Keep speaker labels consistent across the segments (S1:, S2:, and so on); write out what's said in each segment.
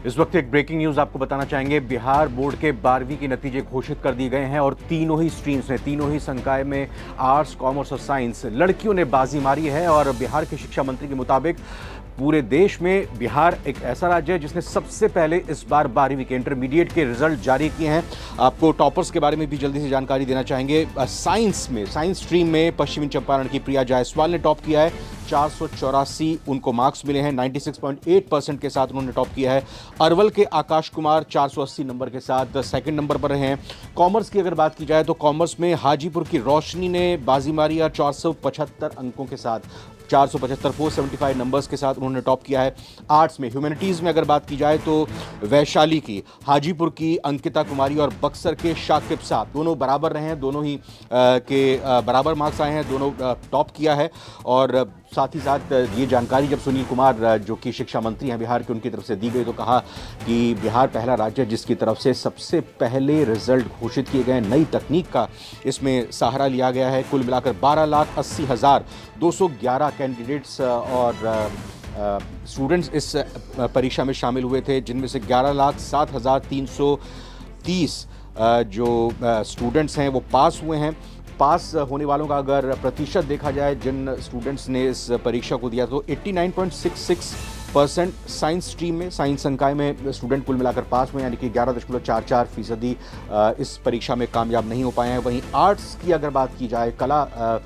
S1: इस वक्त एक ब्रेकिंग न्यूज आपको बताना चाहेंगे। बिहार बोर्ड के 12वीं के नतीजे घोषित कर दिए गए हैं और तीनों ही स्ट्रीम्स में, तीनों ही संकाय में आर्ट्स, कॉमर्स और साइंस लड़कियों ने बाजी मारी है। और बिहार के शिक्षा मंत्री के मुताबिक पूरे देश में बिहार एक ऐसा राज्य है जिसने सबसे पहले इस बार 12वीं के इंटरमीडिएट के रिजल्ट जारी किए हैं। आपको टॉपर्स के बारे में भी जल्दी से जानकारी देना चाहेंगे। साइंस स्ट्रीम में पश्चिमी चंपारण की प्रिया जायसवाल ने टॉप किया है। 484 उनको मार्क्स मिले हैं। 96.8% के साथ उन्होंने टॉप किया है। अरवल के आकाश कुमार 480 नंबर के साथ सेकंड नंबर पर रहे हैं। कॉमर्स की अगर बात की जाए तो कॉमर्स में हाजीपुर की रोशनी ने बाजी मारी और 475 अंकों के साथ 475 नंबर्स के साथ उन्होंने टॉप किया है। आर्ट्स में, ह्यूमैनिटीज़ में अगर बात की जाए तो वैशाली की, हाजीपुर की अंकिता कुमारी और बक्सर के शाकिब साहब दोनों बराबर रहे हैं। दोनों ही बराबर मार्क्स आए हैं, दोनों टॉप किया है। और साथ ही साथ ये जानकारी जब सुनील कुमार जो कि शिक्षा मंत्री हैं बिहार के, उनकी तरफ से दी गई तो कहा कि बिहार पहला राज्य है जिसकी तरफ से सबसे पहले रिजल्ट घोषित किए गए। नई तकनीक का इसमें सहारा लिया गया है। कुल मिलाकर 12,80,211 कैंडिडेट्स और स्टूडेंट्स इस परीक्षा में शामिल हुए थे, जिनमें से 11,07,330 जो स्टूडेंट्स हैं वो पास हुए हैं। पास होने वालों का अगर प्रतिशत देखा जाए, जिन स्टूडेंट्स ने इस परीक्षा को दिया तो 89.66% साइंस स्ट्रीम में, साइंस संकाय में स्टूडेंट कुल मिलाकर पास हुए, यानी कि 11.44% इस परीक्षा में कामयाब नहीं हो पाए हैं। वहीं आर्ट्स की अगर बात की जाए, कला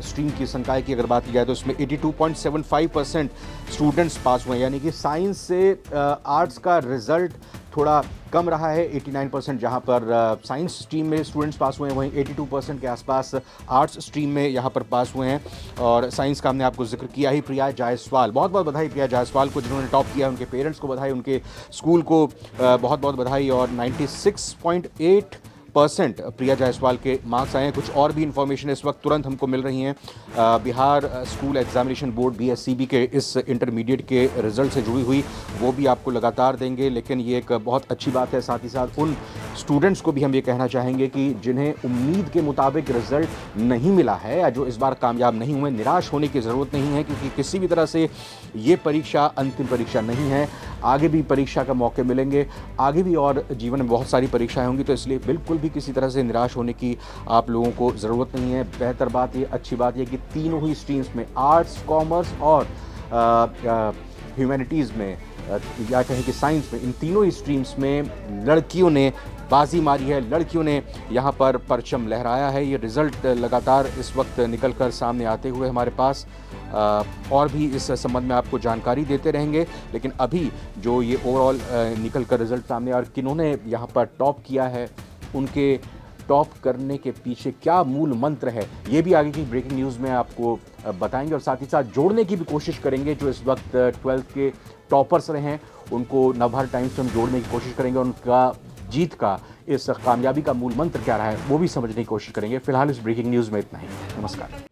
S1: स्ट्रीम की संकाय की अगर बात की जाए तो इसमें 82.75% स्टूडेंट्स पास हुए हैं, यानी कि साइंस से आर्ट्स का रिजल्ट थोड़ा कम रहा है। 89% जहां पर साइंस स्ट्रीम में स्टूडेंट्स पास हुए हैं, वहीं 82% के आसपास आर्ट्स स्ट्रीम में यहां पर पास हुए हैं। और साइंस का हमने आपको जिक्र किया ही, प्रिया जायसवाल, बहुत बहुत बधाई प्रिया जायसवाल को जिन्होंने टॉप किया। उनके पेरेंट्स को बधाई, उनके स्कूल को बहुत बहुत बधाई। और 96.8% प्रिया जायसवाल के मार्क्स आए हैं। कुछ और भी इंफॉर्मेशन इस वक्त तुरंत हमको मिल रही हैं। Bihar school examination board BSCB के इस इंटरमीडिएट के रिजल्ट से जुड़ी हुई, वो भी आपको लगातार देंगे। लेकिन ये एक बहुत अच्छी बात है। साथ ही साथ उन स्टूडेंट्स को भी हम ये कहना चाहेंगे कि जिन्हें उम्मीद के मुताबिक रिजल्ट नहीं मिला है या जो इस बार कामयाब नहीं हुए, निराश होने की ज़रूरत नहीं है, क्योंकि किसी भी तरह से ये परीक्षा अंतिम परीक्षा नहीं है। आगे भी परीक्षा का मौके मिलेंगे, आगे भी और जीवन में बहुत सारी परीक्षाएं होंगी, तो इसलिए बिल्कुल भी किसी तरह से निराश होने की आप लोगों को ज़रूरत नहीं है। बेहतर बात ये, अच्छी बात ये कि तीनों ही स्ट्रीम्स में, आर्ट्स, कॉमर्स और ह्यूमैनिटीज़ में या कहें कि साइंस में, इन तीनों ही स्ट्रीम्स में लड़कियों ने बाजी मारी है। लड़कियों ने यहाँ पर परचम लहराया है। ये रिज़ल्ट लगातार इस वक्त निकल कर सामने आते हुए हमारे पास और भी इस संबंध में आपको जानकारी देते रहेंगे। लेकिन अभी जो ये ओवरऑल निकल कर रिज़ल्ट सामने और किन्होंने यहाँ पर टॉप किया है, उनके टॉप करने के पीछे क्या मूल मंत्र है, ये भी आगे की ब्रेकिंग न्यूज़ में आपको बताएंगे। और साथ ही साथ जोड़ने की भी कोशिश करेंगे। जो इस वक्त 12th के टॉपर्स रहे हैं, उनको नवभारत टाइम्स से हम जोड़ने की कोशिश करेंगे। उनका जीत का, इस कामयाबी का मूल मंत्र क्या रहा है, वो भी समझने की कोशिश करेंगे। फिलहाल इस ब्रेकिंग न्यूज़ में इतना ही। नमस्कार।